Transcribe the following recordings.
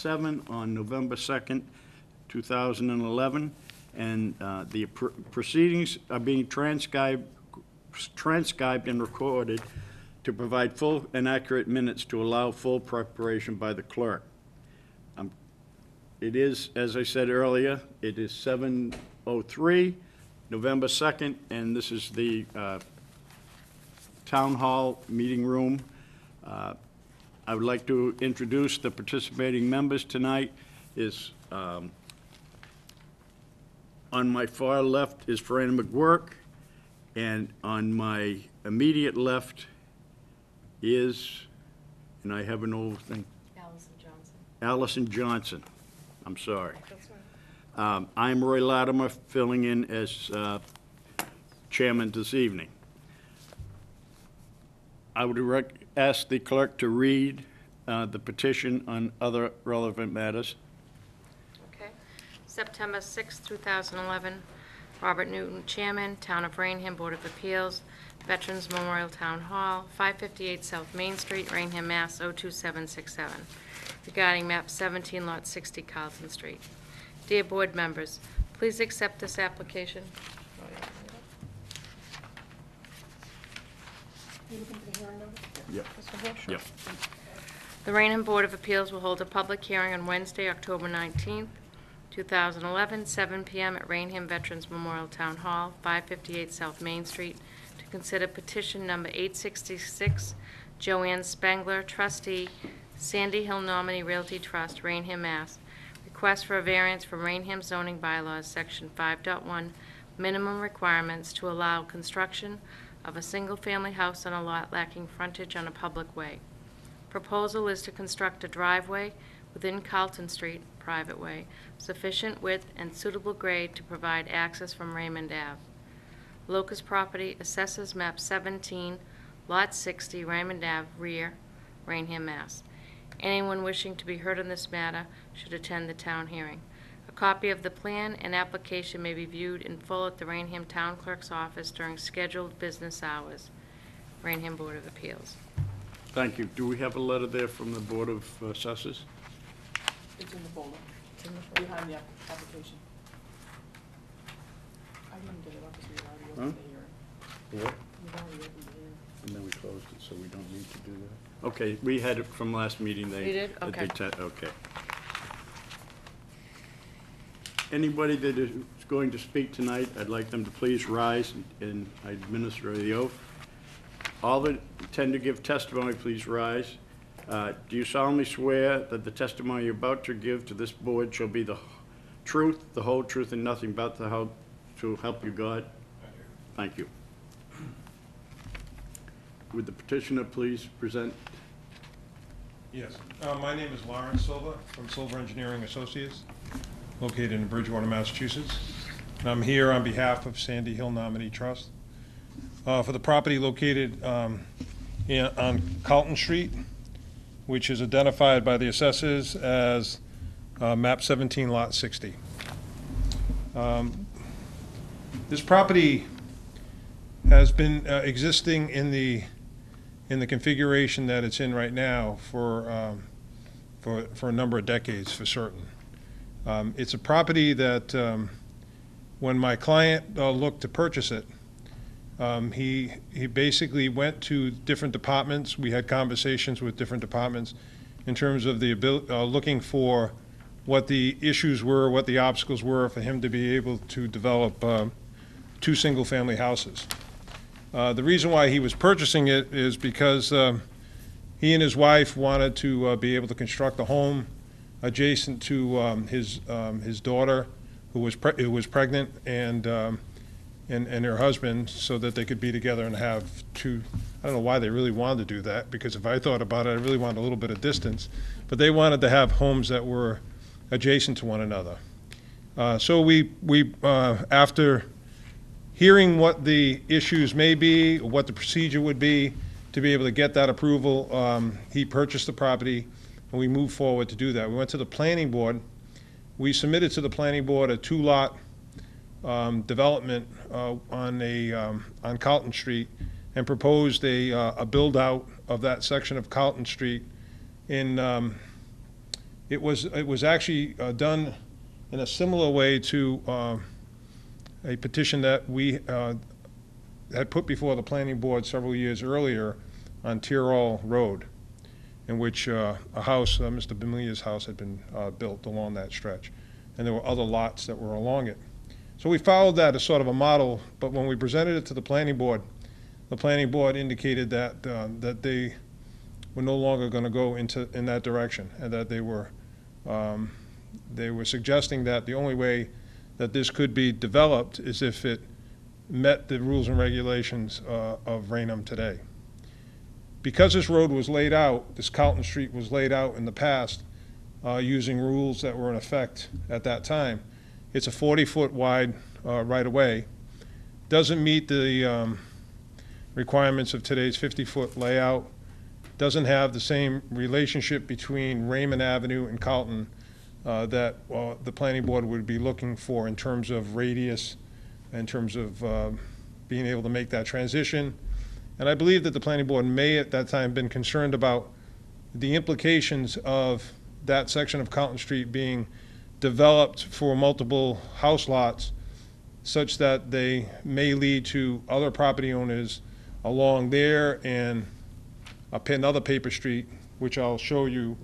7 on November 2nd, 2011, and the proceedings are being transcribed and recorded to provide full and accurate minutes to allow full preparation by the clerk. It is, as I said earlier, it is 7:03, November 2nd, and this is the Town Hall meeting room. I would like to introduce the participating members tonight. On my far left is Raynham McGurk, and on my immediate left is, and I have an old thing. Allison Johnson. I'm sorry. I'm Roy Latimer, filling in as chairman this evening. I would ask the clerk to read the petition on other relevant matters. Okay. September 6, 2011, Robert Newton, Chairman, Town of Raynham, Board of Appeals, Veterans Memorial Town Hall, 558 South Main Street, Raynham, Mass. 02767, regarding map 17, lot 60, Carlton Street. Dear board members, please accept this application. Yep. Yep. The Raynham Board of Appeals will hold a public hearing on Wednesday, October 19th, 2011, 7 p.m. at Raynham Veterans Memorial Town Hall, 558 South Main Street, to consider petition number 866, Joanne Spengler, trustee, Sandy Hill Nominee Realty Trust, Raynham, Mass. Request for a variance from Raynham zoning bylaws, section 5.1, minimum requirements to allow construction of a single-family house on a lot lacking frontage on a public way. Proposal is to construct a driveway within Carlton Street, private way, sufficient width and suitable grade to provide access from Raymond Ave. Locus property assesses map 17, lot 60, Raymond Ave, rear, Raynham, Mass. Anyone wishing to be heard on this matter should attend the town hearing. A copy of the plan and application may be viewed in full at the Raynham Town Clerk's office during scheduled business hours. Raynham Board of Appeals. Thank you. Do we have a letter there from the Board of Assessors? It's in the folder. It's in the folder. Behind the application. I didn't get it up because we already opened the hearing. What? We already opened the hearing. And then we closed it, so we don't need to do that. Okay, we had it from last meeting. You did? Okay. Okay. Anybody that is going to speak tonight, I'd like them to please rise and administer the oath. All that intend to give testimony, please rise. Do you solemnly swear that the testimony you're about to give to this board shall be the truth, the whole truth, and nothing but the help to help you God? I do. Thank you. Would the petitioner please present? Yes. My name is Lawrence Silva from Silver Engineering Associates, located in Bridgewater, Massachusetts. And I'm here on behalf of Sandy Hill Nominee Trust for the property located on Carlton Street, which is identified by the assessors as map 17, lot 60. This property has been existing in the configuration that it's in right now for a number of decades, for certain. It's a property that when my client looked to purchase it, he basically went to different departments. We had conversations with different departments in terms of the looking for what the issues were, what the obstacles were for him to be able to develop 2 single-family houses. The reason why he was purchasing it is because he and his wife wanted to be able to construct a home adjacent to his daughter, who was pregnant, and her husband, so that they could be together and have 2. I don't know why they really wanted to do that, because if I thought about it, I really wanted a little bit of distance, but they wanted to have homes that were adjacent to one another. So we after hearing what the issues may be, or what the procedure would be to be able to get that approval, he purchased the property, and we moved forward to do that. We went to the planning board. We submitted to the planning board a 2-lot development on Carlton Street, and proposed a build-out of that section of Carlton Street in It was actually done in a similar way to a petition that we had put before the planning board several years earlier on Tyrol Road, in which a house, Mr. Bamilia's house, had been built along that stretch. And there were other lots that were along it. So we followed that as sort of a model, but when we presented it to the planning board indicated that that they were no longer going to go in that direction, and that they were suggesting that the only way that this could be developed is if it met the rules and regulations of Raynham today. Because this road was laid out, this Carlton Street was laid out in the past using rules that were in effect at that time, it's a 40-foot wide right-of-way. Doesn't meet the requirements of today's 50-foot layout. Doesn't have the same relationship between Raymond Avenue and Carlton that the planning board would be looking for in terms of radius, in terms of being able to make that transition. And I believe that the planning board may at that time been concerned about the implications of that section of Carlton Street being developed for multiple house lots, such that they may lead to other property owners along there and another paper street, which I'll show you.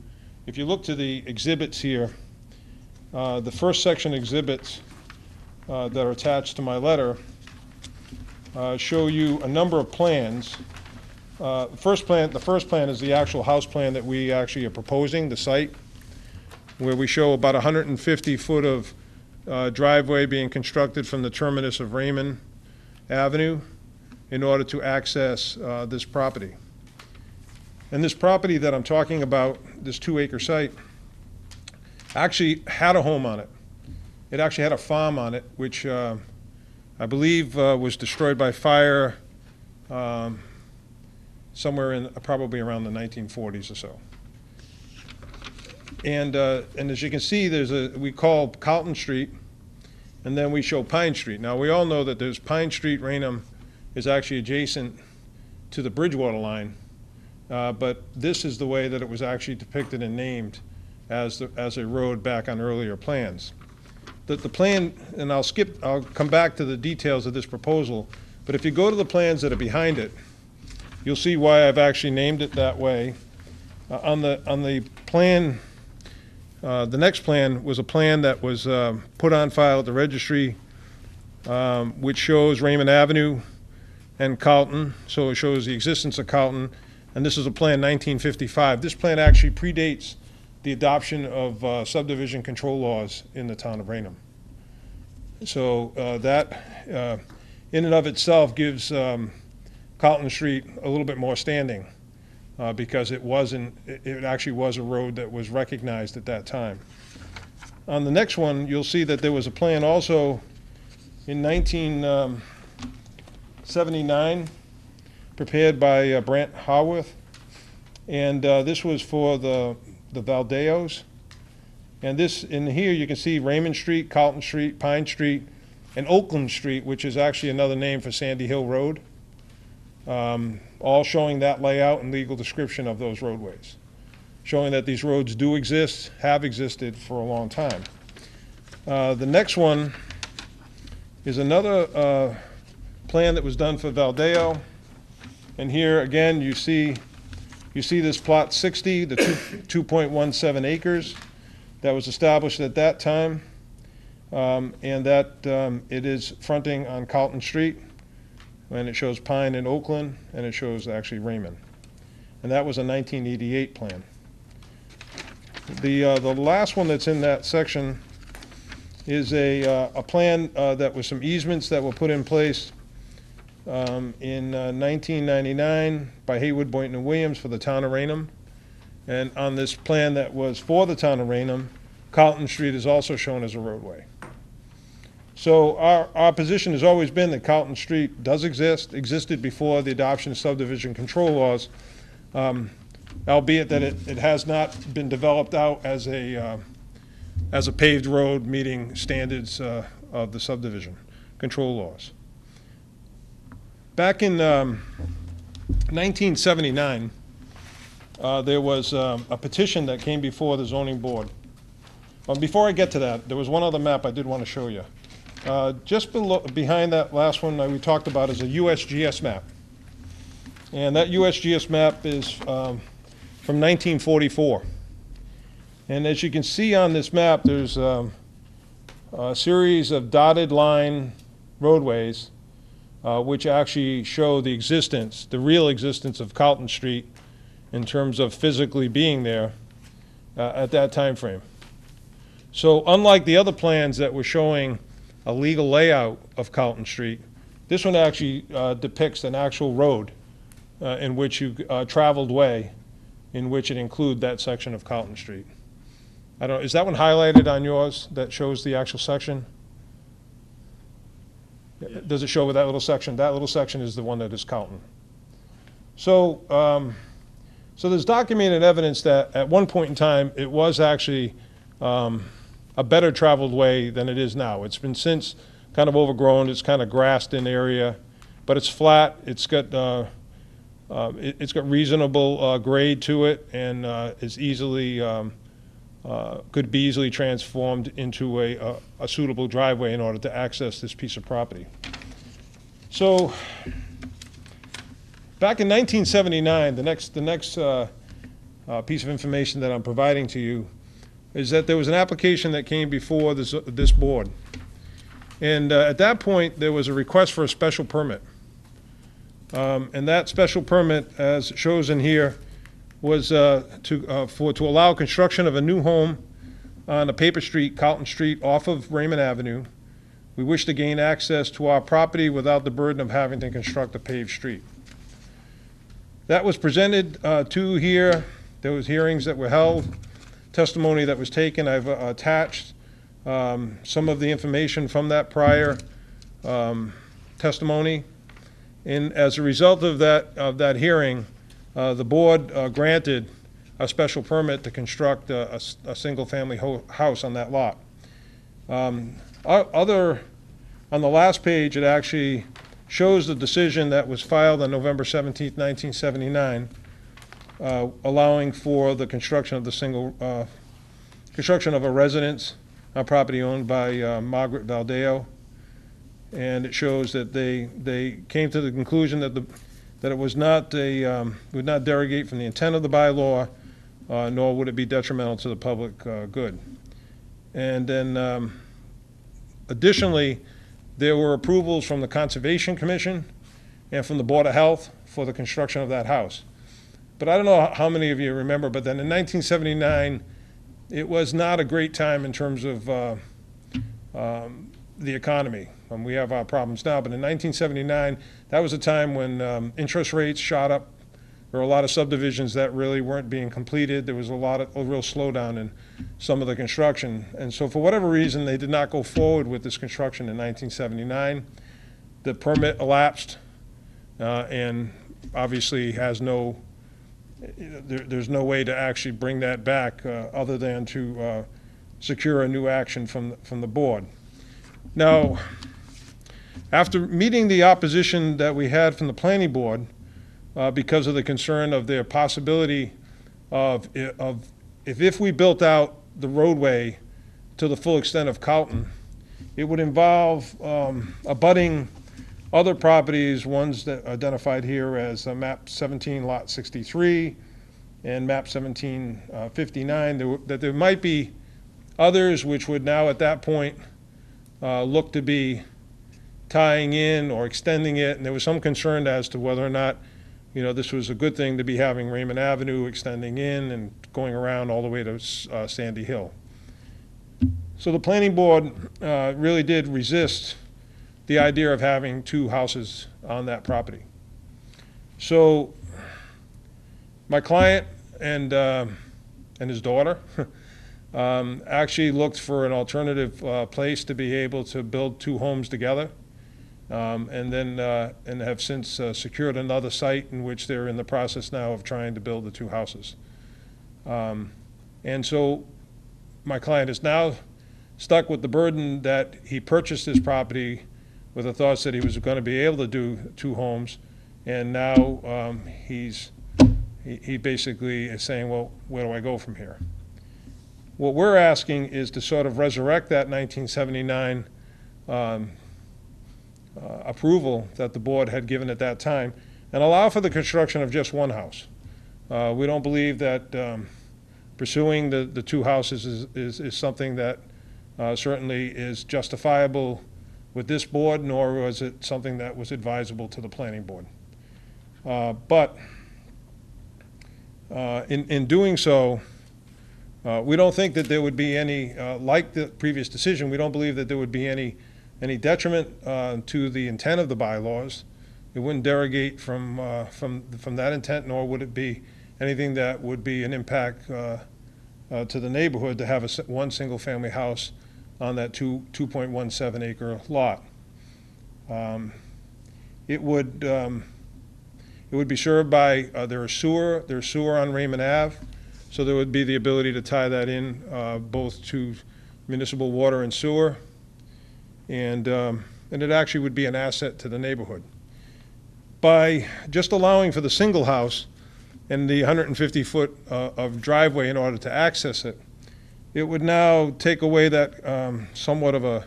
If you look to the exhibits here, the first section exhibits that are attached to my letter show you a number of plans. The first plan is the actual house plan that we actually are proposing, the site, where we show about 150 foot of driveway being constructed from the terminus of Raymond Avenue in order to access this property. And this property that I'm talking about, this 2-acre site, actually had a home on it. It actually had a farm on it, which I believe was destroyed by fire somewhere in probably around the 1940s or so. And as you can see, we call Carlton Street, and then we show Pine Street. Now, we all know that there's Pine Street, Raynham, is actually adjacent to the Bridgewater line, but this is the way that it was actually depicted and named as a road back on earlier plans. The plan, and I'll come back to the details of this proposal, but if you go to the plans that are behind it, you'll see why I've actually named it that way. On the plan, the next plan was a plan that was put on file at the registry, which shows Raymond Avenue and Carlton, so it shows the existence of Carlton, and this is a plan 1955. This plan actually predates the adoption of subdivision control laws in the town of Raynham. So that in and of itself gives Carlton Street a little bit more standing because it actually was a road that was recognized at that time. On the next one, you'll see that there was a plan also in 1979 prepared by Brant Haworth, and this was for the Valdeos. And this, in here, you can see Raymond Street, Carlton Street, Pine Street, and Oakland Street, which is actually another name for Sandy Hill Road, all showing that layout and legal description of those roadways, showing that these roads do exist, have existed for a long time. The next one is another plan that was done for Valdeo, and here again you see this plot 60, the 2.17 acres that was established at that time, and that it is fronting on Carlton Street, and it shows Pine and Oakland, and it shows actually Raymond. And that was a 1988 plan. The last one that's in that section is a plan that was some easements that were put in place in 1999 by Haywood, Boynton, and Williams for the town of Raynham. And on this plan that was for the town of Raynham, Carlton Street is also shown as a roadway. So our position has always been that Carlton Street does existed before the adoption of subdivision control laws, albeit that it has not been developed out as a paved road meeting standards of the subdivision control laws. Back in 1979, there was a petition that came before the zoning board. Before I get to that, there was one other map I did want to show you. Just behind that last one we talked about is a USGS map. And that USGS map is from 1944. And as you can see on this map, there's a series of dotted line roadways which actually show the existence, the real existence of Carlton Street in terms of physically being there at that time frame. So unlike the other plans that were showing a legal layout of Carlton Street, this one actually depicts an actual road in which you traveled way, in which it include that section of Carlton Street. I don't, is that one highlighted on yours that shows the actual section? Yes. Does it show with that little section? That little section is the one that is Carlton. So, so there's documented evidence that at one point in time it was actually a better traveled way than it is now. It's been since kind of overgrown. It's kind of grassed in area, but it's flat. It's got reasonable grade to it, and is easily could be easily transformed into a suitable driveway in order to access this piece of property. So back in 1979, the next piece of information that I'm providing to you is that there was an application that came before this board. And at that point, there was a request for a special permit. And that special permit, as it shows in here, was to allow construction of a new home on a paper street, Carlton Street, off of Raymond Avenue. We wish to gain access to our property without the burden of having to construct a paved street. That was presented to here. There was hearings that were held, testimony that was taken. I've attached some of the information from that prior testimony. And as a result of that hearing, the board granted a special permit to construct a single-family house on that lot. On the last page, it actually shows the decision that was filed on November 17th, 1979, allowing for the construction of construction of a residence on property owned by Margaret Valdeo. And it shows that they came to the conclusion that it was not would not derogate from the intent of the bylaw, nor would it be detrimental to the public good. And then additionally, there were approvals from the Conservation Commission and from the Board of Health for the construction of that house. But I don't know how many of you remember, but then in 1979, it was not a great time in terms of the economy. We have our problems now, but in 1979, that was a time when interest rates shot up. There were a lot of subdivisions that really weren't being completed. There was a real slowdown in some of the construction. And so for whatever reason, they did not go forward with this construction in 1979. The permit elapsed and obviously has there's no way to actually bring that back other than to secure a new action from the board. Now, after meeting the opposition that we had from the planning board, because of the concern of their possibility of if we built out the roadway to the full extent of Carlton, it would involve abutting other properties, ones that are identified here as map 17 lot 63 and map 1759, that there might be others which would now at that point look to be tying in or extending it, and there was some concern as to whether or not this was a good thing to be having Raymond Avenue extending in and going around all the way to Sandy Hill. So the planning board really did resist the idea of having two houses on that property. So my client and his daughter actually looked for an alternative place to be able to build two homes together. And have since secured another site in which they're in the process now of trying to build the two houses. And so my client is now stuck with the burden that he purchased this property with the thoughts that he was going to be able to do two homes, and now he's he basically is saying, well, where do I go from here? What we're asking is to sort of resurrect that 1979 approval that the board had given at that time and allow for the construction of just one house. We don't believe that pursuing the two houses is something that certainly is justifiable with this board, nor was it something that was advisable to the planning board. But in doing so, we don't think that there would be any, like the previous decision, we don't believe that there would be any detriment to the intent of the bylaws. It wouldn't derogate from that intent, nor would it be anything that would be an impact to the neighborhood to have one single-family house on that 2.17 acre lot. It would be served by, there's sewer on Raymond Ave, so there would be the ability to tie that in both to municipal water and sewer, and it actually would be an asset to the neighborhood. By just allowing for the single house and the 150-foot of driveway in order to access it, it would now take away that somewhat of a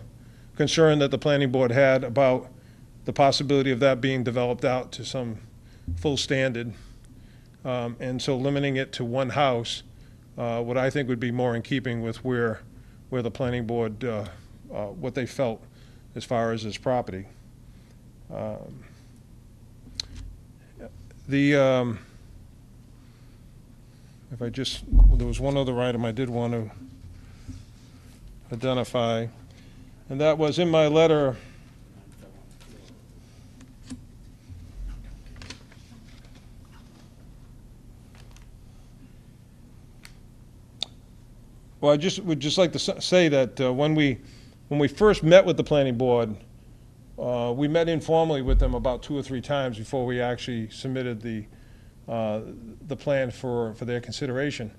concern that the planning board had about the possibility of that being developed out to some full standard. And so limiting it to one house, what I think would be more in keeping with where the planning board, what they felt as far as this property. If I just, there was one other item I did want to identify, and that was in my letter. Well, I would just like to say that when we first met with the planning board, we met informally with them about 2 or 3 times before we actually submitted the plan for their consideration.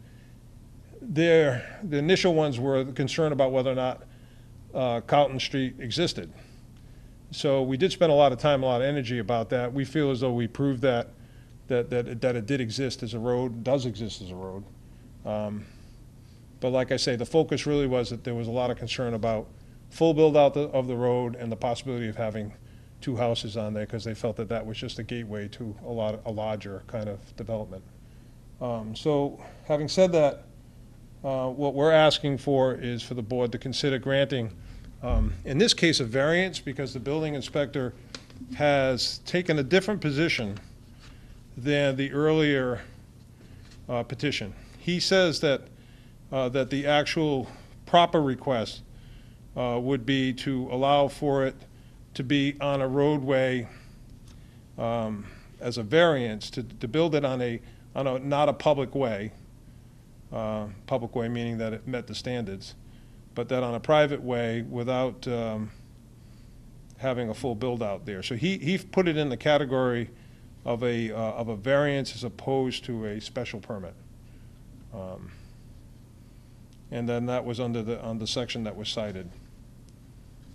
The initial ones were concerned about whether or not Carlton Street existed. So we did spend a lot of time, a lot of energy about that. We feel as though we proved that it did exist as a road, does exist as a road. But like I say, the focus really was that there was a lot of concern about full build out of the road and the possibility of having 2 houses on there, because they felt that that was just a gateway to a larger kind of development. So having said that, what we're asking for is for the board to consider granting, in this case, a variance, because the building inspector has taken a different position than the earlier petition. He says that the actual proper request would be to allow for it to be on a roadway as a variance, to build it on a not a public way meaning that it met the standards, but that on a private way without having a full build out there. So he put it in the category of a variance as opposed to a special permit. And then that was on the section that was cited.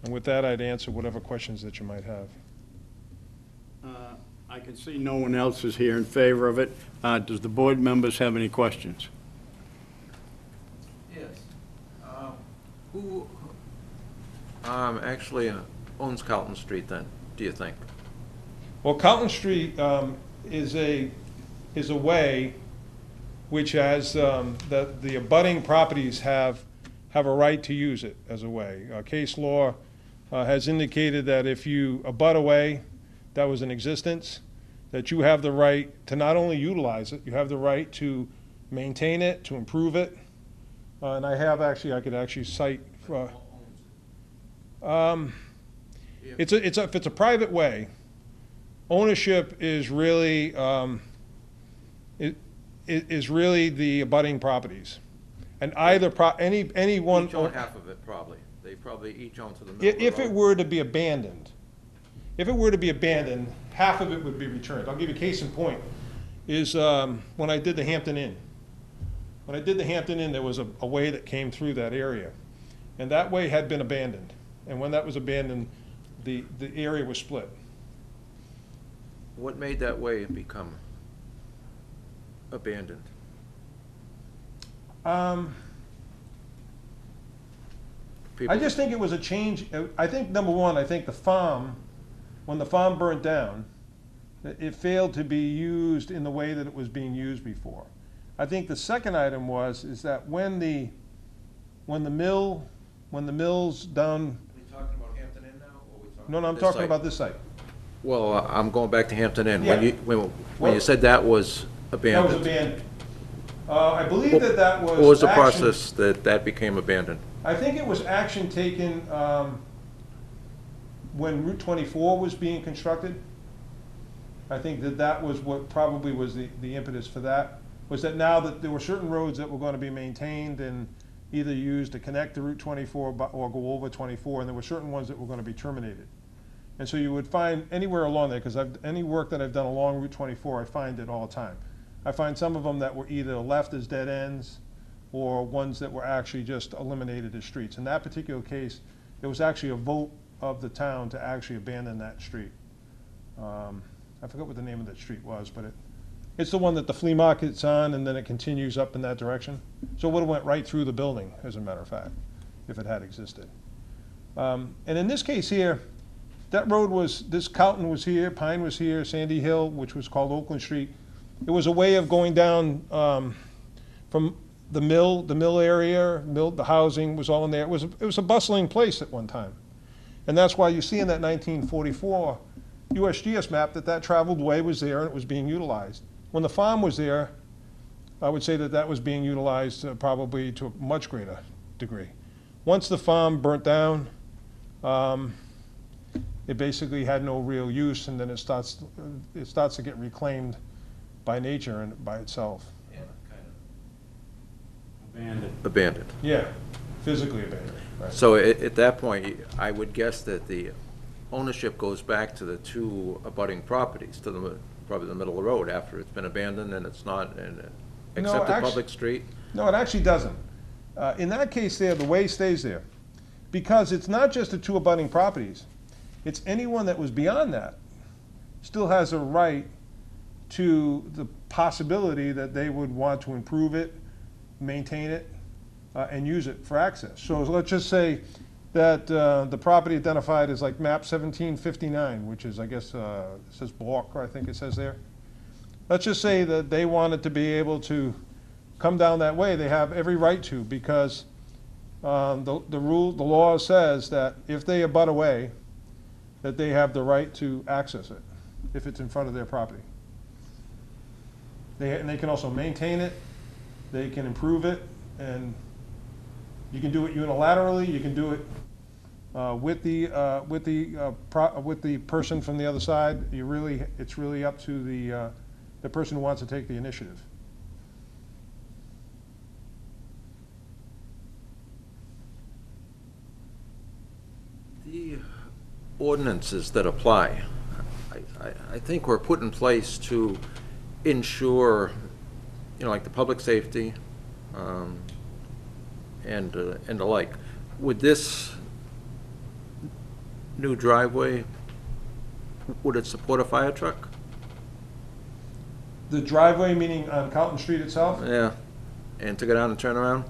And with that, I'd answer whatever questions that you might have. I can see no one else is here in favor of it. Does the board members have any questions? Yes. Who actually owns Carlton Street then, do you think? Well, Carlton Street is a way which has, that the abutting properties have a right to use it as a way. Case law has indicated that if you abut a way that was in existence, that you have the right to not only utilize it, you have the right to maintain it, to improve it. And I could actually cite, if it's a private way, ownership is really, is really the abutting properties. And either, any one. Each own half of it, probably. They probably each own to the middle of the If it road. were to be abandoned, half of it would be returned. I'll give you a case in point, is when I did the Hampton Inn. When I did the Hampton Inn, there was a way that came through that area. And that way had been abandoned. And when that was abandoned, the area was split. What made that way become abandoned? I just think it was a change. I think, number one, I think the farm, when the farm burnt down, it failed to be used in the way that it was being used before. I think the second item is that when the mill's done, Are we talking about Hampton Inn now, or are we talking? no, I'm this talking site? about this site. Well, I'm going back to Hampton Inn. Yeah. When you said that was That was abandoned. abandoned. I believe that was. What was the action- process that became abandoned? I think it was action taken when Route 24 was being constructed. I think that was what probably was the impetus for that, was that now that there were certain roads that were going to be maintained and either used to connect to Route 24 or go over 24, and there were certain ones that were going to be terminated. And so you would find anywhere along there, because any work that I've done along Route 24, I find it all the time. I find some of them that were either left as dead ends or ones that were actually just eliminated as streets. In that particular case, it was actually a vote of the town to actually abandon that street. I forgot what the name of that street was, but it's the one that the flea market's on, and then it continues up in that direction. So it would have went right through the building, as a matter of fact, if it had existed. And in this case here, that road this Carlton was here, Pine was here, Sandy Hill, which was called Oakland Street. It was a way of going down from the mill area, the housing was all in there. It was a bustling place at one time. And that's why you see in that 1944 USGS map that traveled way was there and it was being utilized. When the farm was there, I would say that was being utilized probably to a much greater degree. Once the farm burnt down, it basically had no real use, and then it starts to get reclaimed by nature and by itself. Abandoned. Yeah, physically abandoned. Right. So at that point, I would guess that the ownership goes back to the two abutting properties, to probably the middle of the road after it's been abandoned and it's not an accepted actually- public street. No, it actually doesn't. In that case there, the way stays there. Because it's not just the two abutting properties, it's anyone that was beyond that still has a right to the possibility that they would want to improve it, maintain it, and use it for access. So let's just say that the property identified as like map 1759, which is, I guess, it says block, I think it says there. Let's just say that they wanted to be able to come down that way. They have every right to, because the law says that if they abut away, that they have the right to access it if it's in front of their property. And they can also maintain it, they can improve it, and you can do it unilaterally, you can do it with the person from the other side. It's really up to the person who wants to take the initiative. The ordinances that apply, I think were put in place to ensure, like the public safety and the like. Would this new driveway, would it support a fire truck? The driveway, meaning on Carlton Street itself? Yeah, and to go down and turn around?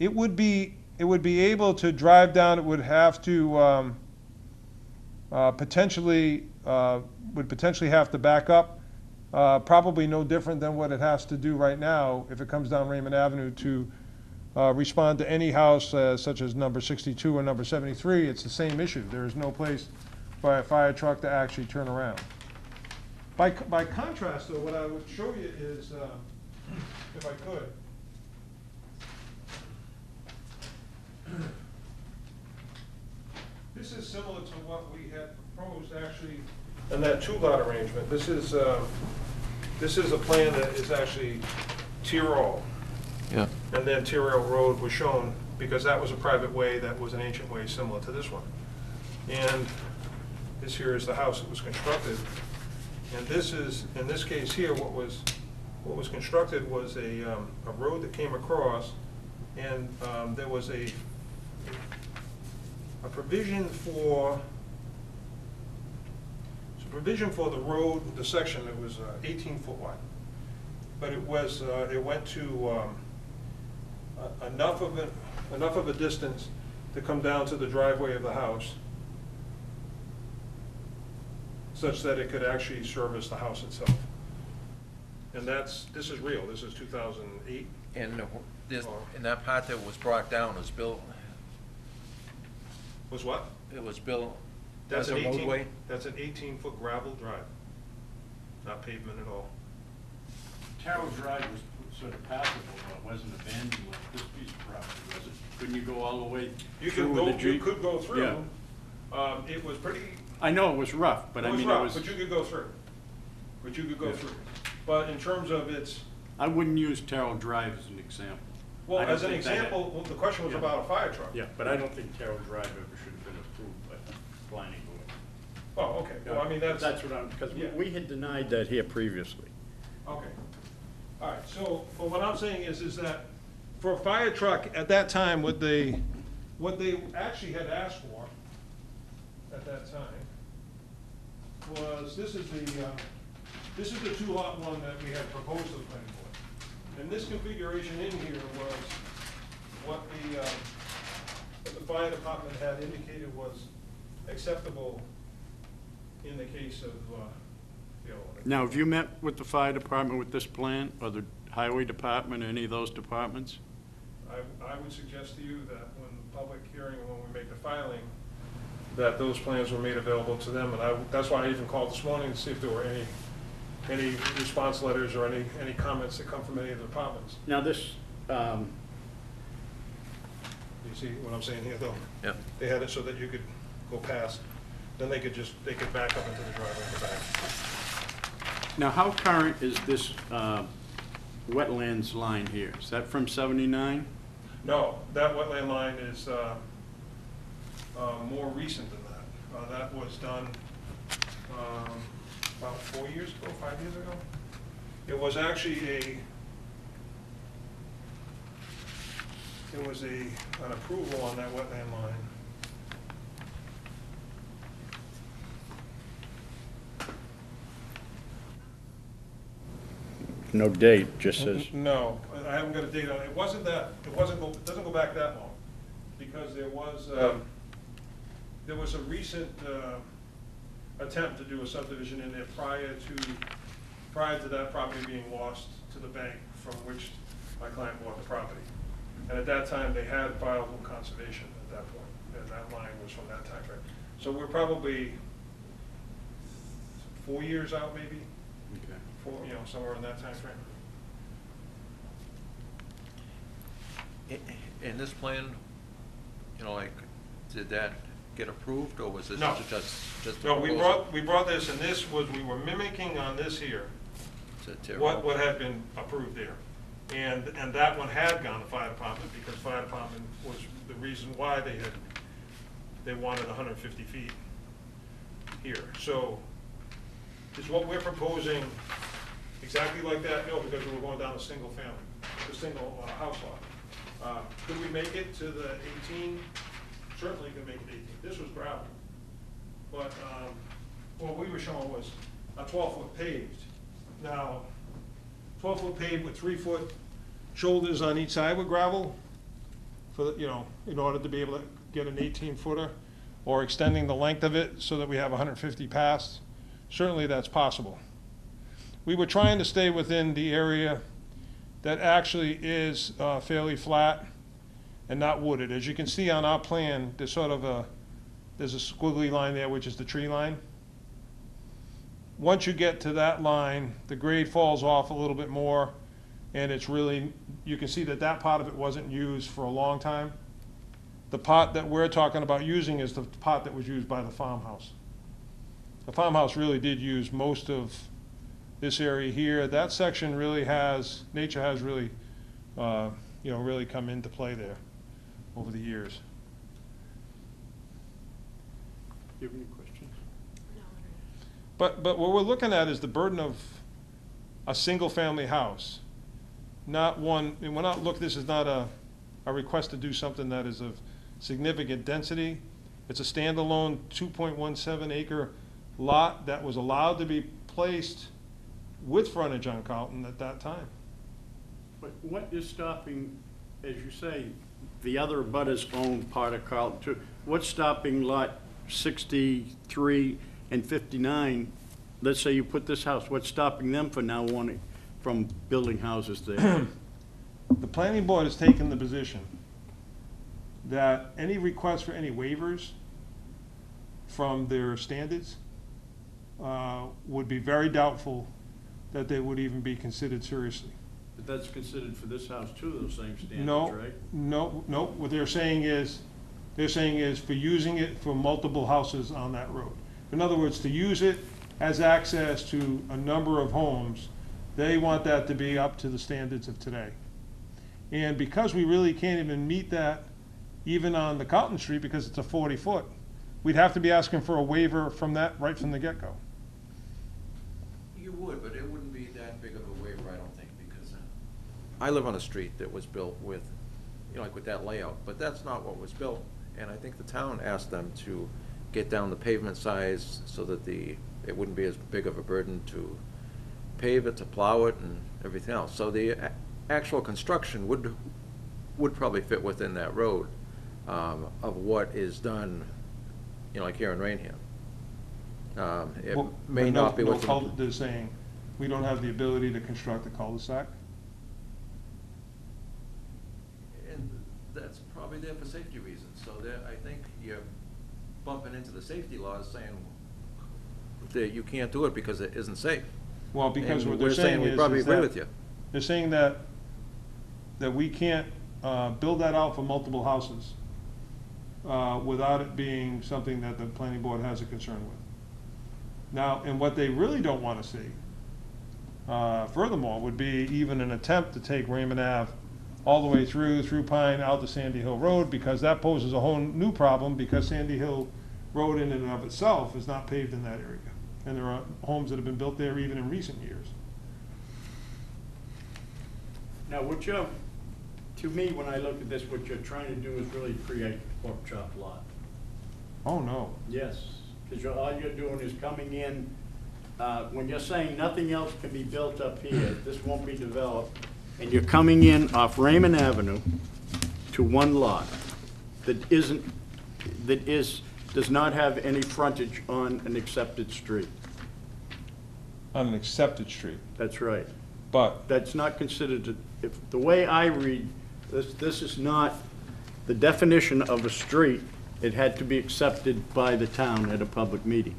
It would be able to drive down. It would have to potentially have to back up. Probably no different than what it has to do right now if it comes down Raymond Avenue to respond to any house such as number 62 or number 73. It's the same issue. There is no place for a fire truck to actually turn around. By contrast, though, what I would show you is, if I could, this is similar to what we had proposed actually in that two-lot arrangement. This is a plan that is actually Tyrol. Yeah. And then Tyrol Road was shown because that was a private way that was an ancient way similar to this one. And this here is the house that was constructed. And this is, in this case here, what was constructed was a road that came across, and there was a provision for provision for the road, the section, it was 18-foot wide. But it was, it went to enough of a distance to come down to the driveway of the house, such that it could actually service the house itself. And this is real, this is 2008. And and that part that was brought down was built, Was what? it was built That's as a roadway? That's an 18-foot gravel drive, not pavement at all. Carroll Drive was sort of passable, but it wasn't abandoned like this piece of property, was it? Couldn't you go all the way You through could with go, the Jeep? you could go through. Yeah. It was pretty, I know it was rough, but I mean, it was, but you could go through. But you could go Yeah. through. But in terms of its, I wouldn't use Terrell Drive as an example. well, I don't as an think that had- example, well, the question was Yeah. about a fire truck. Yeah, but I don't think Terrell Drive ever should have been approved by the planning board. Oh, okay, well, I mean, that's. That's what I'm, because Yeah. we had denied that here previously. Okay. All right, so, but what I'm saying is that for a fire truck, at that time, what they actually had asked for at that time was, this is the two-lot one that we had proposed to the planning board. And this configuration in here was what the fire department had indicated was acceptable in the case of, Now, have you met with the fire department with this plan, or the highway department, or any of those departments? I would suggest to you that when the public hearing, when we make the filing, that those plans were made available to them, and that's why I even called this morning to see if there were any response letters or any comments that come from any of the departments. Now, this, You see what I'm saying here, though? Yeah. They had it so that you could go past, then they could back up into the driveway and go back. now, how current is this wetlands line here? Is that from 79? No, that wetland line is more recent than that. That was done about 4 years ago, 5 years ago. It was actually an approval on that wetland line. No date, just says, No, I haven't got a date on it. It doesn't go back that long, because there was a recent attempt to do a subdivision in there prior to that property being lost to the bank from which my client bought the property. And at that time, they had filed with conservation at that point, and that line was from that time frame. So we're probably 4 years out, maybe, somewhere in that time frame. In this plan, like, did that get approved, or was this No. just a No, proposal? we brought this, and this was, we were mimicking on this here, To tear what up? had been approved there. And that one had gone to fire department, because fire department was the reason why they wanted 150 feet here. So, is what we're proposing exactly like that? No, because we're going down a single house lot. Could we make it to the 18? Certainly could make it 18. This was gravel. But what we were showing was a 12-foot paved. Now, 12-foot paved with 3-foot shoulders on each side with gravel, in order to be able to get an 18-footer, or extending the length of it so that we have 150 past. Certainly that's possible. We were trying to stay within the area that actually is fairly flat and not wooded. As you can see on our plan, there's a squiggly line there, which is the tree line. Once you get to that line, the grade falls off a little bit more, and it's really, you can see that part of it wasn't used for a long time. The pot that we're talking about using is the pot that was used by the farmhouse. The farmhouse really did use most of this area here. That section really nature has really, really come into play there over the years. do you have any questions? But what we're looking at is the burden of a single-family house, not one, and this is not a request to do something that is of significant density. It's a standalone 2.17 acre lot that was allowed to be placed with frontage on Carlton at that time. But what is stopping, as you say, the other abutters own part of Carlton too? What's stopping lot 63 and 59? Let's say you put this house, what's stopping them from building houses there? The planning board has taken the position that any request for any waivers from their standards would be very doubtful that they would even be considered seriously. But that's considered for this house too, those same standards, No, right? no, what they're saying is for using it for multiple houses on that road. In other words, to use it as access to a number of homes, they want that to be up to the standards of today. And because we really can't even meet that even on the Carlton Street because it's a 40-foot, we'd have to be asking for a waiver from that right from the get-go. You would, but it wouldn't be that big of a waiver, I don't think, because I live on a street that was built with, you know, like with that layout, but that's not what was built. And I think the town asked them to get down the pavement size so that it wouldn't be as big of a burden to pave it, to plow it, and everything else. So the actual construction would probably fit within that road of what is done, you know, like here in Raynham. It Well, may but not be no within. They're saying, we don't have the ability to construct a cul-de-sac. And that's probably there for safety reasons, so that, I think you're bumping into the safety laws saying that you can't do it because it isn't safe. Well, because And what they're we're saying we is probably is agree that with you. they're saying that we can't build that out for multiple houses without it being something that the planning board has a concern with. Now, and what they really don't want to see, furthermore, would be even an attempt to take Raymond Ave all the way through Pine, out to Sandy Hill Road, because that poses a whole new problem, because Sandy Hill Road in and of itself is not paved in that area. And there are homes that have been built there even in recent years. Now, to me, when I look at this, what you're trying to do is really create a pork chop lot. Oh, no. Yes, because all you're doing is coming in, when you're saying nothing else can be built up here, this won't be developed, and you're coming in off Raymond Avenue to one lot that does not have any frontage on an accepted street. On an accepted street, That's right. but That's not considered, if, the way I read, this is not the definition of a street. It had to be accepted by the town at a public meeting,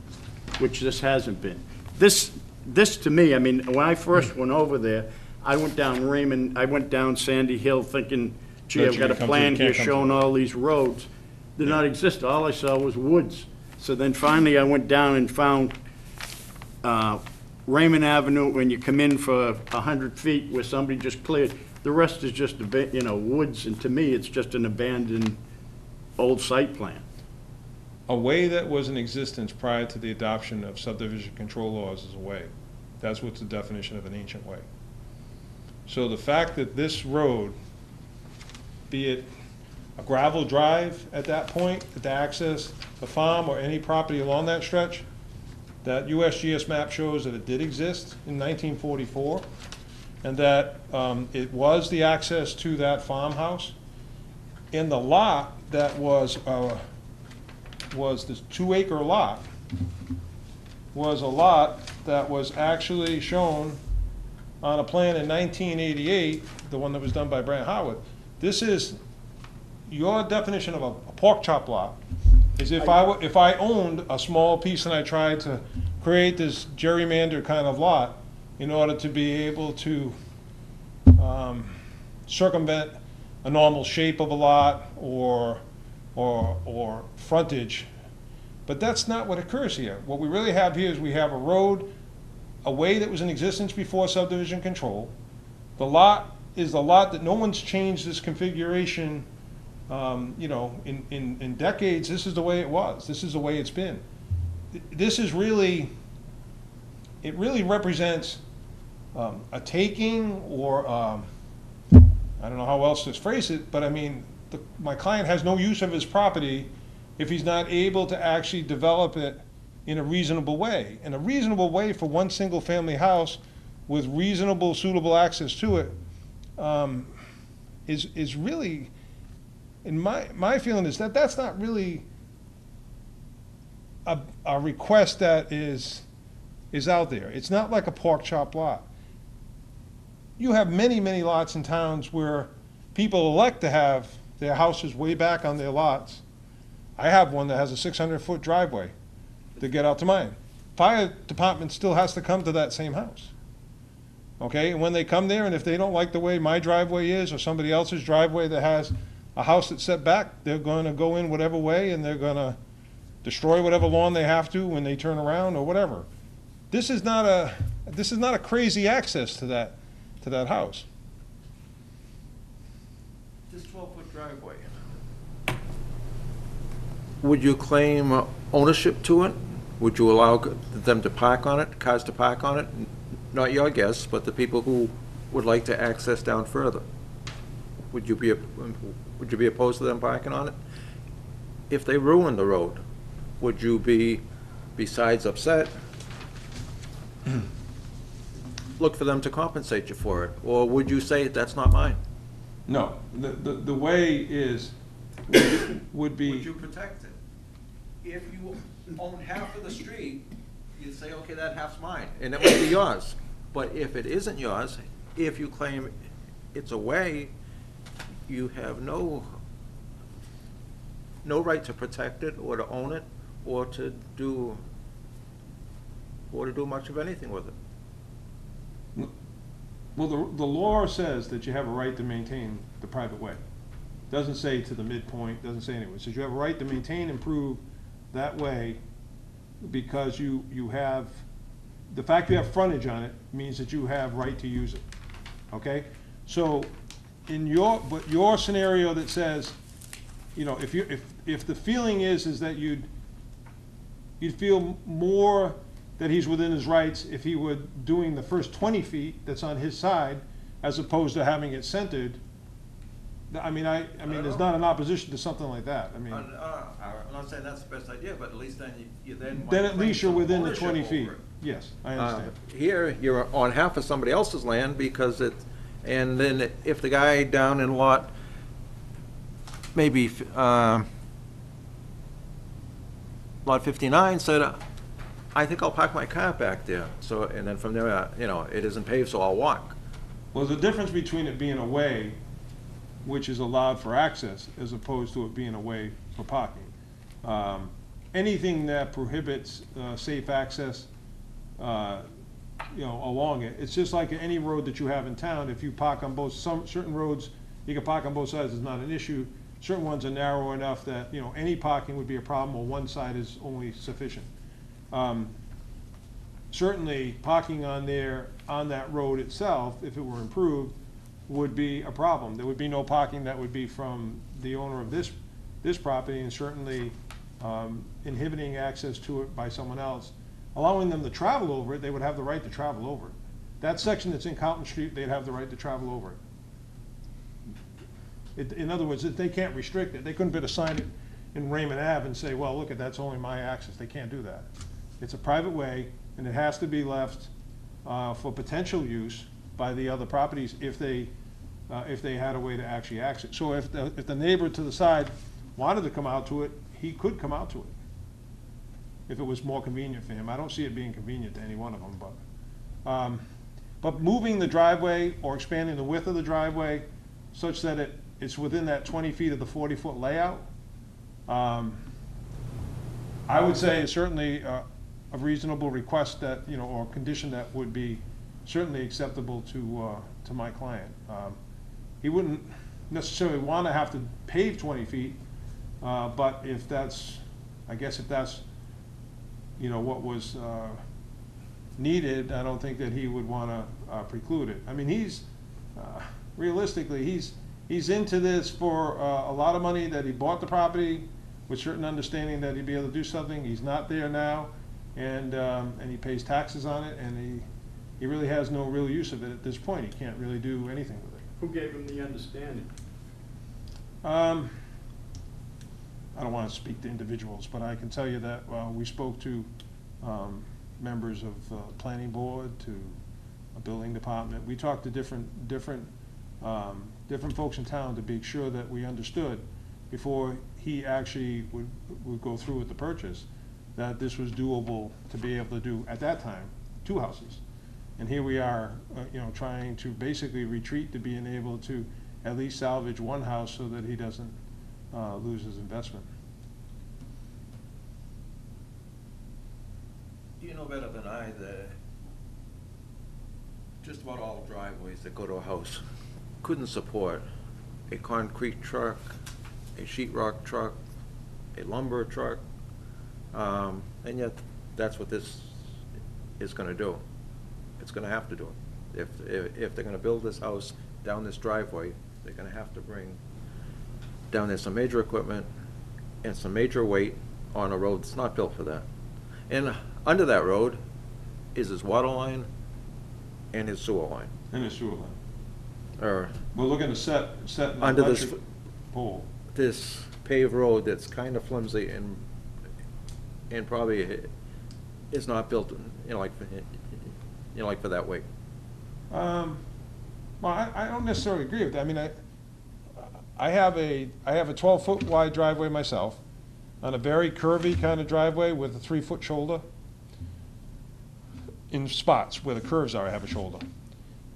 which this hasn't been. This to me, I mean, when I first went over there, I went down Sandy Hill thinking, gee, That I've you got a can come plan through, you here can't come showing through. all these roads. Did not exist. All I saw was woods. So then finally I went down and found Raymond Avenue, when you come in for 100 feet where somebody just cleared. The rest is just, woods, and to me, it's just an abandoned old site plan. a way that was in existence prior to the adoption of subdivision control laws is a way. That's what's the definition of an ancient way. So the fact that this road, be it a gravel drive at that point, to access the farm or any property along that stretch, that USGS map shows that it did exist in 1944, and that it was the access to that farmhouse. In the lot that was this 2-acre lot, was a lot that was actually shown on a plan in 1988, the one that was done by Brant Howard. This is your definition of a pork chop lot. Is if I owned a small piece and I tried to create this gerrymandered kind of lot in order to be able to circumvent a normal shape of a lot or frontage. But that's not what occurs here. What we really have here is we have a road, a way that was in existence before subdivision control. The lot is the lot that no one's changed this configuration, in decades. This is the way it was. This is the way it's been. This is really, it really represents a taking, or I don't know how else to phrase it, but I mean, my client has no use of his property if he's not able to actually develop it in a reasonable way. And a reasonable way for one single-family house with reasonable, suitable access to it is really, in my feeling is that that's not really a request that is out there. It's not like a pork chop lot. You have many, many lots in towns where people elect to have their houses way back on their lots. I have one that has a 600-foot driveway to get out to mine. Fire department still has to come to that same house. Okay, and when they come there, and if they don't like the way my driveway is, or somebody else's driveway that has a house that's set back, they're gonna go in whatever way, and they're gonna destroy whatever lawn they have to when they turn around, or whatever. This is not a crazy access to that house. This 12-foot driveway, would you claim ownership to it? Would you allow them to park on it, cars to park on it? Not your guests, but the people who would like to access down further. Would you be opposed to them parking on it? If they ruin the road, would you be, besides upset, look for them to compensate you for it? Or would you say, that's not mine? No, the way is, would be. Would you protect it? If you own half of the street, you'd say, okay, that half's mine, and it would be yours. But if it isn't yours, if you claim it's a way, you have no right to protect it, or to own it, or to do much of anything with it. Well, the law says that you have a right to maintain the private way. Doesn't say to the midpoint, doesn't say anywhere. It says you have a right to maintain and improve that way because you have, the fact you have frontage on it means that you have right to use it, okay? So in your scenario that says, you know, if the feeling is that you'd feel more that he's within his rights if he were doing the first 20 feet that's on his side, as opposed to having it centered. I mean, there's not an opposition to something like that. I mean, I'm not saying that's the best idea, but at least then you then might then at least you're claim within some the 20 ownership feet. over it. Yes, I understand. Here, you're on half of somebody else's land because and then if the guy down in lot, maybe, lot 59 said, I think I'll park my car back there. So, and then from there, you know, it isn't paved, so I'll walk. Well, there's a difference between it being a way, which is allowed for access, as opposed to it being a way for parking. Anything that prohibits safe access, you know, along it, it's just like any road that you have in town. If you park on certain roads, you can park on both sides, it's not an issue. Certain ones are narrow enough that, you know, any parking would be a problem, or one side is only sufficient. Certainly, parking on that road itself, if it were improved, would be a problem. There would be no parking that would be from the owner of this property, and certainly inhibiting access to it by someone else. Allowing them to travel over it, they would have the right to travel over it. That section that's in Carlton Street, they'd have the right to travel over it. In other words, they can't restrict it. They couldn't put a sign in Raymond Ave and say, well, look, that's only my access. They can't do that. It's a private way, and it has to be left for potential use by the other properties if they had a way to actually access it. So if the neighbor to the side wanted to come out to it, he could come out to it if it was more convenient for him. I don't see it being convenient to any one of them, but moving the driveway or expanding the width of the driveway such that it's within that 20 feet of the 40-foot layout, I would say it's certainly a reasonable request that, you know, or condition that would be certainly acceptable to my client. He wouldn't necessarily want to have to pave 20 feet, but if that's, I guess if that's, you know, what was needed, I don't think that he would want to preclude it. I mean, he's realistically, he's into this for a lot of money, that he bought the property with certain understanding that he'd be able to do something. He's not there now, and he pays taxes on it, and he really has no real use of it at this point. He can't really do anything with it. Who gave him the understanding? I don't want to speak to individuals, but I can tell you that we spoke to members of planning board to a building department. We talked to different folks in town to be sure that we understood before he actually would go through with the purchase, that this was doable to be able to do, at that time, 2 houses. And here we are, you know, trying to basically retreat to being able to at least salvage 1 house so that he doesn't lose his investment. You know better than I that just about all driveways that go to a house couldn't support a concrete truck, a sheetrock truck, a lumber truck, and yet that's what this is gonna do. It's gonna have to do it. If they're gonna build this house down this driveway, they're gonna have to bring down there some major equipment and some major weight on a road that's not built for that. And under that road is his water line and his sewer line. And a sewer line. Or We're looking to set an under this electric pole. this paved road that's kind of flimsy and probably is not built, like for that weight. Well, I don't necessarily agree with that. I mean, I have a 12-foot wide driveway myself, on a very curvy kind of driveway with a 3-foot shoulder. In spots where the curves are, I have a shoulder.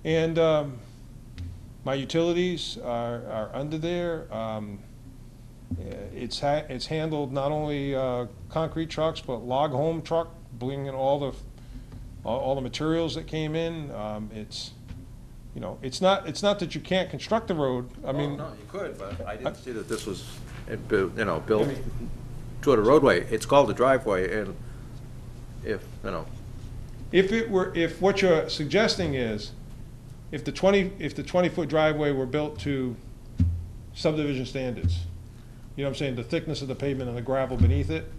And my utilities are under there. It's handled not only concrete trucks, but log home truck, bringing in all the materials that came in. It's, you know, it's not that you can't construct the road. I mean, no, you could, but I didn't see that this was, built toward a roadway. It's called a driveway, and if if what you're suggesting is, if the 20-foot driveway were built to subdivision standards, you know what I'm saying, the thickness of the pavement and the gravel beneath it,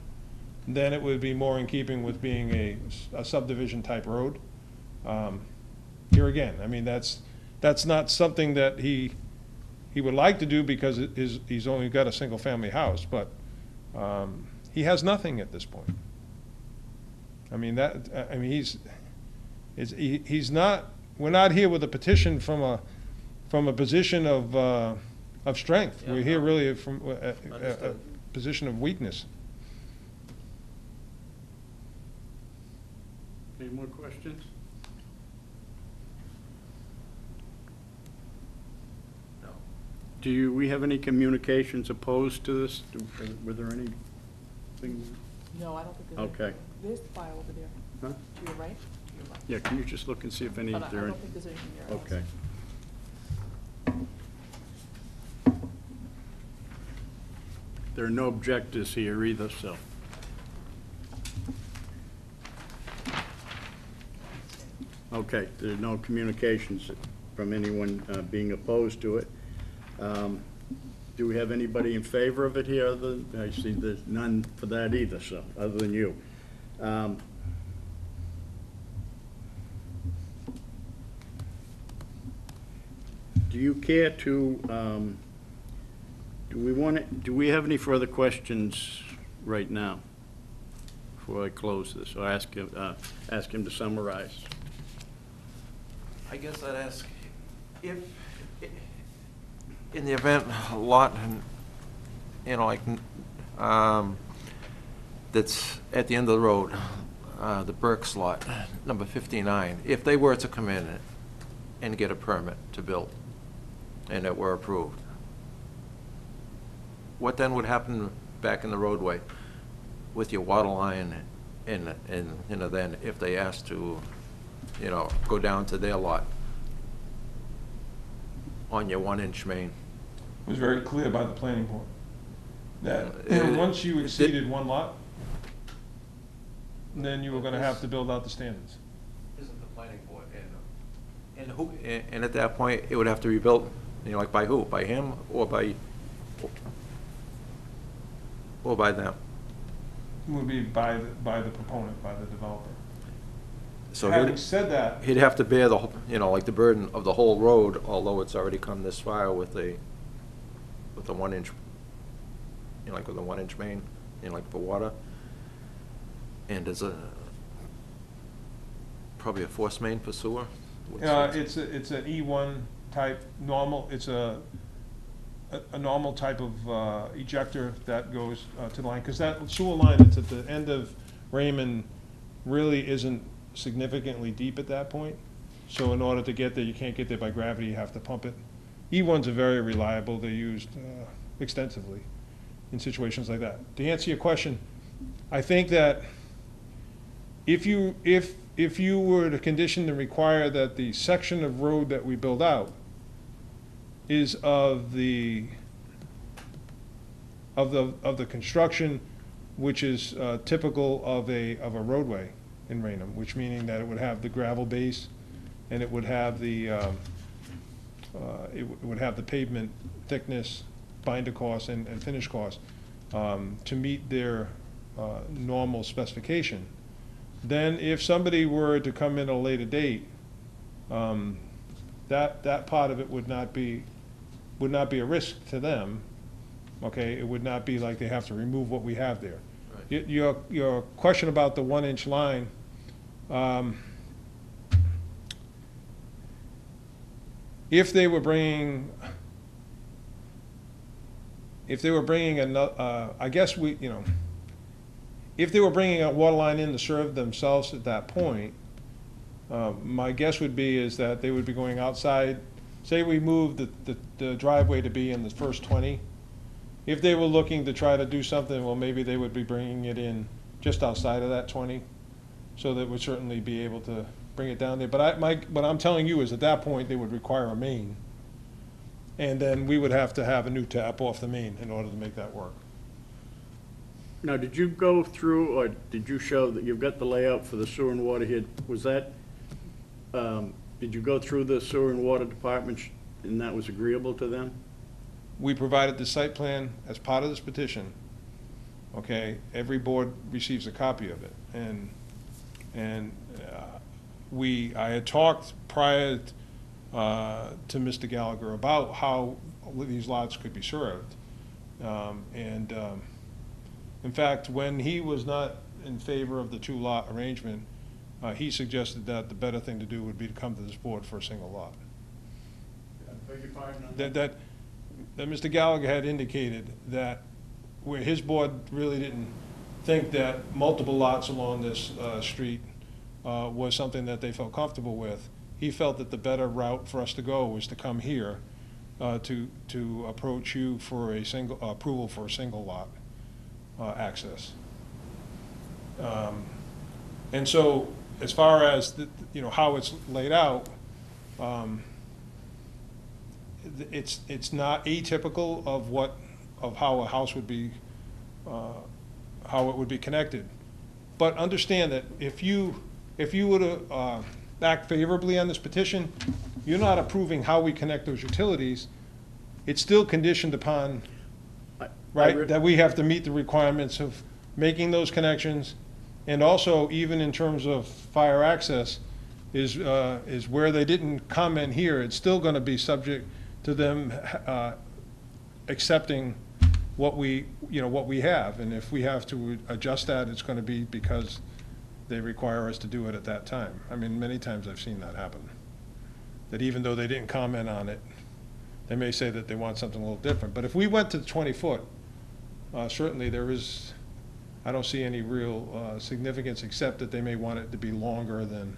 then it would be more in keeping with being a subdivision type road. Here again, I mean, that's not something that he would like to do because he's only got a single family house, but he has nothing at this point. I mean, he's not, we're not here with a petition from a position of strength. Yeah, We're here no. really from a Understood. position of weakness. Any more questions? No. Do we have any communications opposed to this? Were there anything? No, I don't think there's. Okay. There's the file over there. Huh? To your right? To your left. Yeah, can you just look and see if any, But I there are? don't think there's anything there else. Okay. There are no objectors here either, so. Okay, there are no communications from anyone being opposed to it. Do we have anybody in favor of it here? I see there's none for that either, so, other than you. Do you care to, do we have any further questions right now? Before I close this, or ask him to summarize? I guess I'd ask if, in the event a lot, that's at the end of the road, the Burke's lot, number 59, if they were to come in and get a permit to build, and it were approved, what then would happen back in the roadway with your water line and then if they asked to, go down to their lot on your 1-inch main? It was very clear by the planning board that once you exceeded 1 lot, then you were gonna have to build out the standards. Isn't the planning board, and at that point, it would have to be built, like by who? By him or by them? It would be by the proponent, by the developer. So Having said that, he'd have to bear the, like the burden of the whole road, although it's already come this far with a 1-inch, like with a 1-inch main, like for water. And probably a force main for sewer? It's an E1 type normal, it's a normal type of ejector that goes to the line, because that sewer line that's at the end of Raymond really isn't significantly deep at that point. So in order to get there, you can't get there by gravity, you have to pump it. E1s are very reliable, they're used extensively in situations like that. To answer your question, I think that if you were to condition and require that the section of road that we build out is of the construction which is typical of a roadway in Raynham, which meaning that it would have the gravel base and it would have the pavement thickness, binder costs, and finish costs to meet their normal specification. Then if somebody were to come in at a later date, that part of it would not be a risk to them, okay? It would not be like they have to remove what we have there. Right. Your question about the 1-inch line, if they were bringing another, I guess if they were bringing a water line in to serve themselves at that point, my guess would be is that they would be going outside. Say we moved the driveway to be in the first 20. If they were looking to try to do something, well, maybe they would be bringing it in just outside of that 20, so that would certainly be able to bring it down there. But what I'm telling you is at that point, they would require a main. And then we would have to have a new tap off the main in order to make that work. Now, did you go through, or did you show that you've got the layout for the sewer and water here? Was that, did you go through the sewer and water department and that was agreeable to them? We provided the site plan as part of this petition, okay? Every board receives a copy of it. And I had talked prior to Mr. Gallagher about how these lots could be served. In fact, when he was not in favor of the 2-lot arrangement, he suggested that the better thing to do would be to come to this board for a single lot. Beg your pardon on That Mr. Gallagher had indicated that where his board really didn't think that multiple lots along this street was something that they felt comfortable with, he felt that the better route for us to go was to come here to approach you for a single approval for a single lot access. And so, as far as how it's laid out, it's not atypical of how a house would be, how it would be connected. But understand that if you were to act favorably on this petition, you're not approving how we connect those utilities. It's still conditioned upon, right, that we have to meet the requirements of making those connections, and also even in terms of fire access is where they didn't comment here. It's still going to be subject to them accepting what we have, and if we have to adjust that, it's going to be because they require us to do it at that time. I mean, many times I've seen that happen. That even though they didn't comment on it, they may say that they want something a little different. But if we went to the 20-foot, certainly there is, I don't see any real significance, except that they may want it to be longer than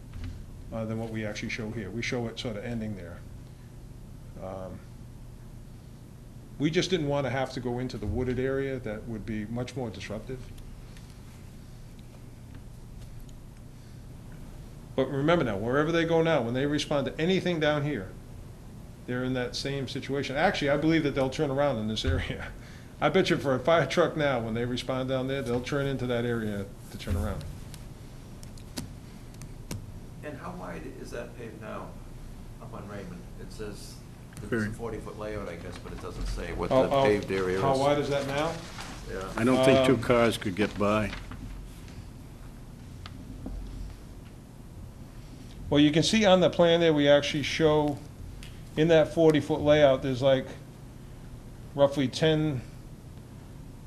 what we actually show here. We show it sort of ending there. We just didn't want to have to go into the wooded area. That would be much more disruptive. But remember now, wherever they go now, when they respond to anything down here, they're in that same situation. Actually, I believe that they'll turn around in this area. I bet you for a fire truck now, when they respond down there, they'll turn into that area to turn around. And how wide is that paved now up on Raymond? It says it's Very. a 40-foot layout, I guess, but it doesn't say what How- the how- paved area is. How wide is that now? Yeah. I don't think 2 cars could get by. Well, you can see on the plan there, we actually show in that 40-foot layout, there's like roughly 10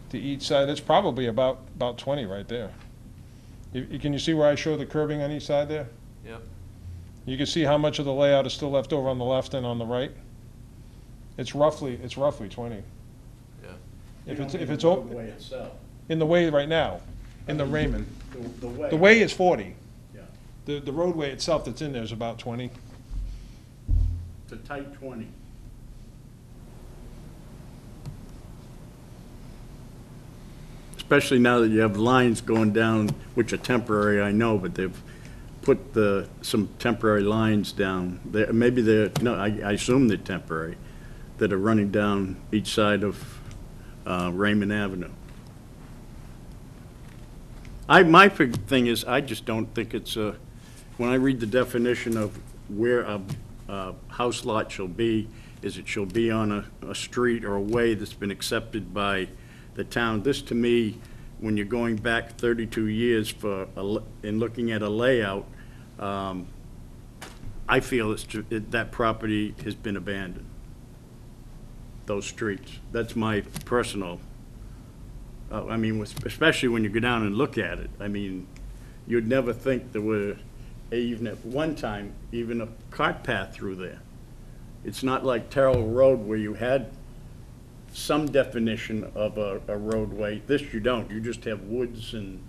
to each side. It's probably about 20 right there. Can you see where I show the curbing on each side there? Yep. You can see how much of the layout is still left over on the left and on the right. It's roughly 20. Yeah. If You it's, don't if mean it's the o- roadway itself. in the way right now, in the Raymond. The way. The way is 40. Yeah, The roadway itself that's in there is about 20. it's a tight 20. Especially now that you have lines going down, which are temporary, I know, but they've put some temporary lines down. Maybe they're, no, I assume they're temporary, that are running down each side of Raymond Avenue. My big thing is, I just don't think it's when I read the definition of where a house lot shall be, is it shall be on a street or a way that's been accepted by the town. This, to me, when you're going back 32 years in looking at a layout, I feel that property has been abandoned. Those streets. That's my personal, I mean, especially when you go down and look at it. I mean, you'd never think there were, even at one time, even a cart path through there. It's not like Terrell Road where you had some definition of a roadway. This you don't. You just have woods and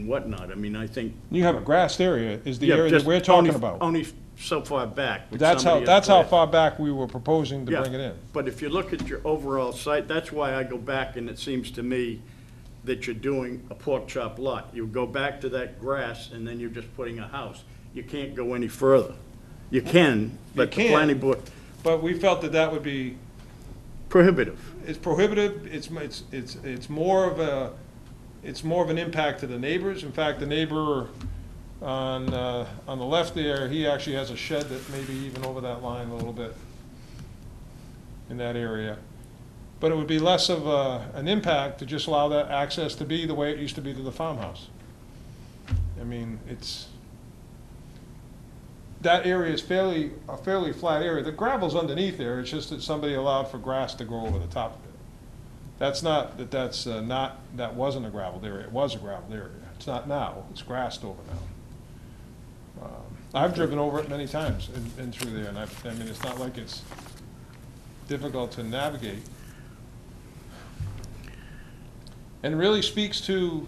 whatnot. I mean, I think. You have a grassed area is the Yeah, area that just we're talking only- about. Only so far back. which That's somebody how has planned. far back we were proposing to Yeah, bring it in. But if you look at your overall site, that's why I go back, and it seems to me that you're doing a pork chop lot. You go back to that grass, and then you're just putting a house. You can't go any further. You can, but the can. planning board, But we felt that that would be, prohibitive. it's prohibitive, it's more of an impact to the neighbors. In fact, the neighbor on the left there, he actually has a shed that may be even over that line a little bit in that area. But it would be less of an impact to just allow that access to be the way it used to be to the farmhouse. I mean, that area is a fairly flat area. The gravel's underneath there, it's just that somebody allowed for grass to grow over the top of it. That's not, that wasn't a gravel area, it was a gravel area. It's not now, it's grassed over now. I've driven over it many times and through there, and I mean, it's not like it's difficult to navigate. And really speaks to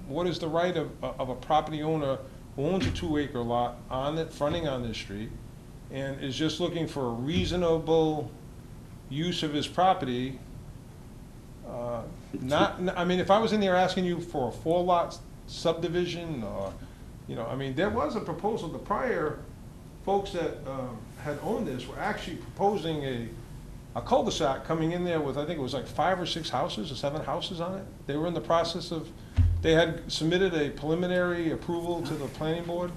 what is the right of a property owner who owns a 2-acre lot fronting on this street and is just looking for a reasonable use of his property. I mean, if I was in there asking you for a 4-lot subdivision, or, I mean, there was a proposal, the prior folks that had owned this were actually proposing a cul-de-sac coming in there with, I think it was like 5 or 6 houses or 7 houses on it. They were in the process of, they had submitted a preliminary approval to the planning board.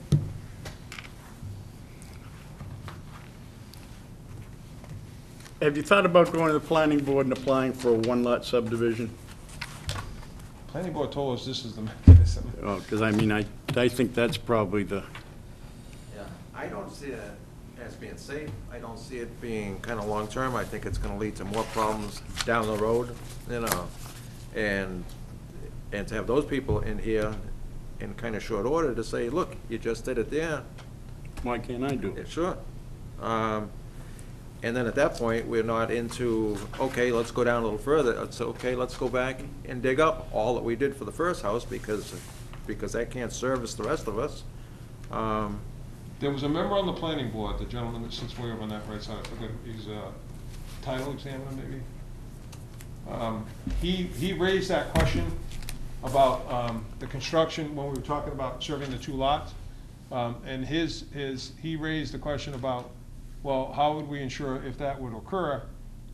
Have you thought about going to the planning board and applying for a 1-lot subdivision? Planning board told us this is the mechanism. Oh, because I mean, I think that's probably the, Yeah, I don't see it as being safe. I don't see it being kind of long-term. I think it's gonna lead to more problems down the road, and to have those people in here in kind of short order to say, look, you just did it there. why can't I do Yeah, it? sure. And then at that point, we're not into, okay, let's go down a little further. It's okay, let's go back and dig up all that we did for the first house because that can't service the rest of us. There was a member on the planning board, the gentleman that sits way over on that right side, I forget, he's a title examiner maybe. He raised that question about the construction when we were talking about serving the 2 lots. And he raised the question about, well, how would we ensure if that would occur?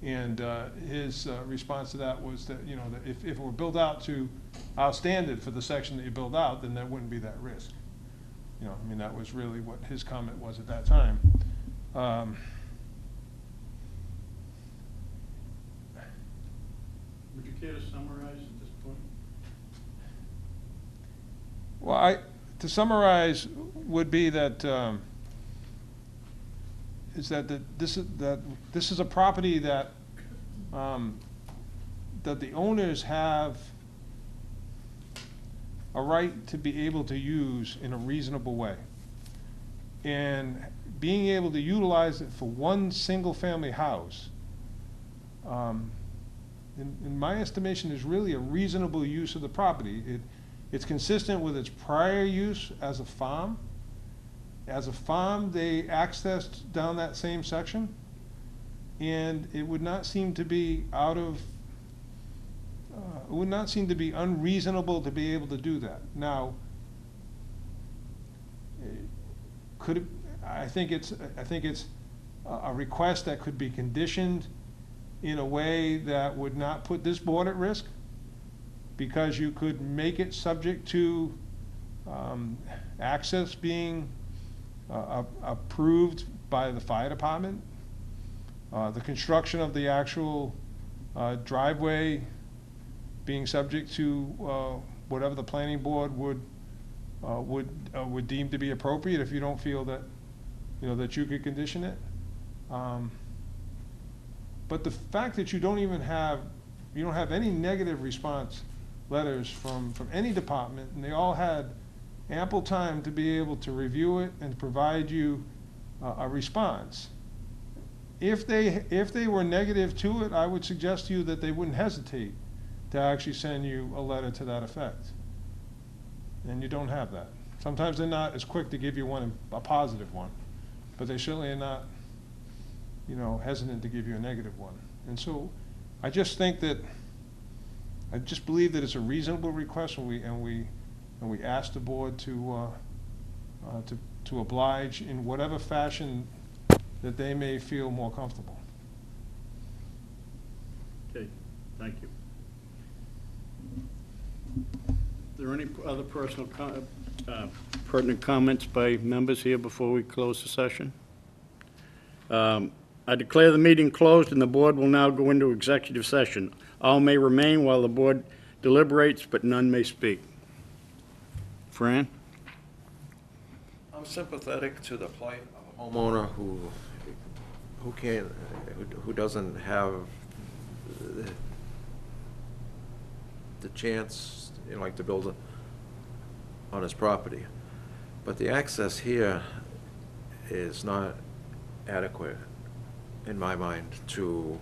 And his response to that was that, that if it were built out to our standard for the section that you build out, then there wouldn't be that risk. I mean, that was really what his comment was at that time. Would you care to summarize at this point? Well, to summarize would be that, this is a property that the owners have a right to be able to use in a reasonable way. And being able to utilize it for one single-family house, in my estimation, is really a reasonable use of the property. It's consistent with its prior use as a farm. As a farm, they accessed down that same section, and it would not seem to be it would not seem to be unreasonable to be able to do that. Now, I think it's a request that could be conditioned in a way that would not put this board at risk, because you could make it subject to access being approved by the fire department, the construction of the actual driveway being subject to whatever the planning board would deem to be appropriate, if you don't feel that, that you could condition it. But the fact that you don't have any negative response letters from any department, and they all had ample time to be able to review it and provide you a response. If they were negative to it, I would suggest to you that they wouldn't hesitate to actually send you a letter to that effect. And you don't have that. Sometimes they're not as quick to give you a positive one, but they certainly are not, hesitant to give you a negative one. And so I just think that, I just believe that it's a reasonable request, and we ask the board to oblige in whatever fashion that they may feel more comfortable. Okay, thank you. Are there any other pertinent comments by members here before we close the session? I declare the meeting closed, and the board will now go into executive session. All may remain while the board deliberates, but none may speak. Fran? I'm sympathetic to the plight of a homeowner who doesn't have the chance, like to build on his property. But the access here is not adequate, in my mind, to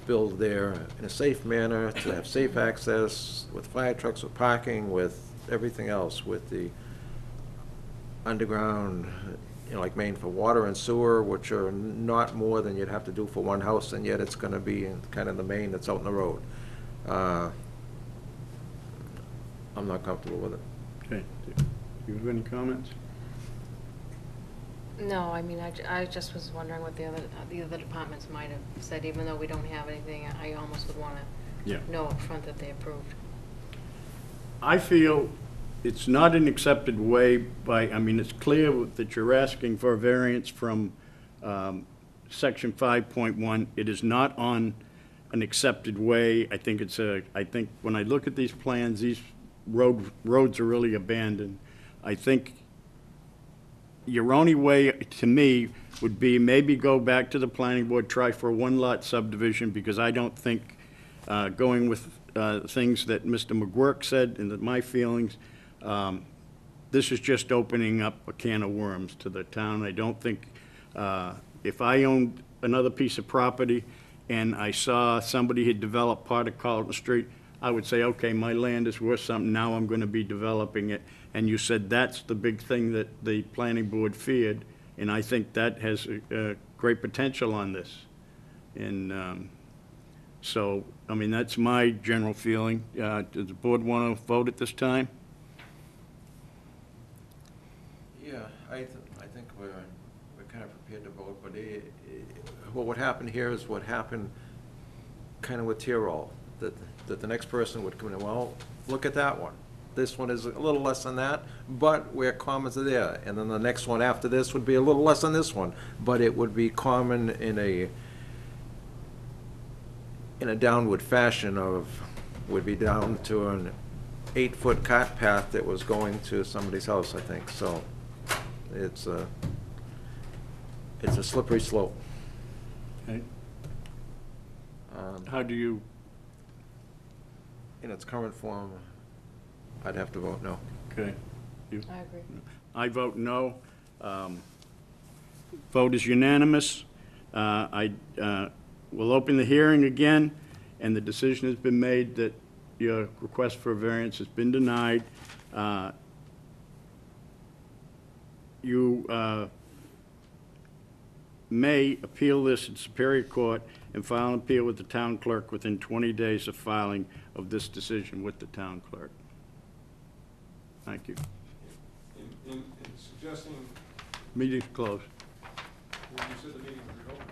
build there in a safe manner, to have safe access with fire trucks, with parking, with everything else, with the underground, like main for water and sewer, which are not more than you'd have to do for one house, and yet it's going to be in kind of the main that's out in the road. I'm not comfortable with it. Okay. Do you have any comments? No, I mean, I just was wondering what the other departments might have said, even though we don't have anything. I almost would want to know up front that they approved. I feel it's not an accepted way it's clear that you're asking for a variance from section 5.1. It is not on an accepted way. I think when I look at these plans, these roads are really abandoned. I think your only way, to me, would be maybe go back to the planning board, try for a one-lot subdivision, because I don't think going with things that Mr. McGuirk said and that my feelings, this is just opening up a can of worms to the town. I don't think, if I owned another piece of property and I saw somebody had developed part of Carlton Street, I would say, okay, my land is worth something, now I'm going to be developing it. And you said that's the big thing that the planning board feared, and I think that has great potential on this. And so, that's my general feeling. Does the board want to vote at this time? Yeah, I think we're kind of prepared to vote, but what happened here is what happened kind of with Tirol, that the next person would come in, well, look at that one. This one is a little less than that, but where comments are there. And then the next one after this would be a little less than this one, but it would be common in a downward fashion would be down to an 8-foot cart path that was going to somebody's house, I think. So it's a slippery slope. Okay. How do you in its current form, I'd have to vote no. Okay. You? I agree. I vote no. Vote is unanimous. I will open the hearing again, and the decision has been made that your request for a variance has been denied. You may appeal this in Superior Court and file an appeal with the town clerk within 20 days of filing of this decision with the town clerk. Thank you. In suggesting, Meeting's closed. you said the meeting was reopened.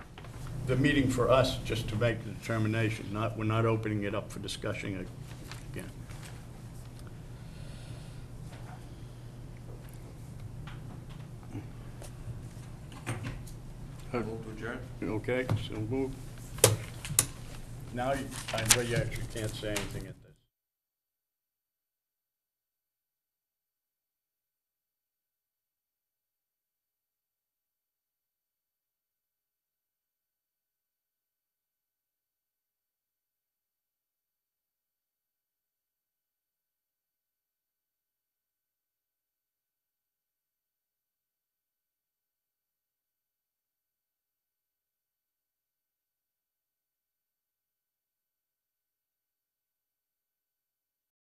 The meeting for us, just to make the determination, we're not opening it up for discussion again. Move to adjourn? Okay, so move. Now, I know you actually can't say anything.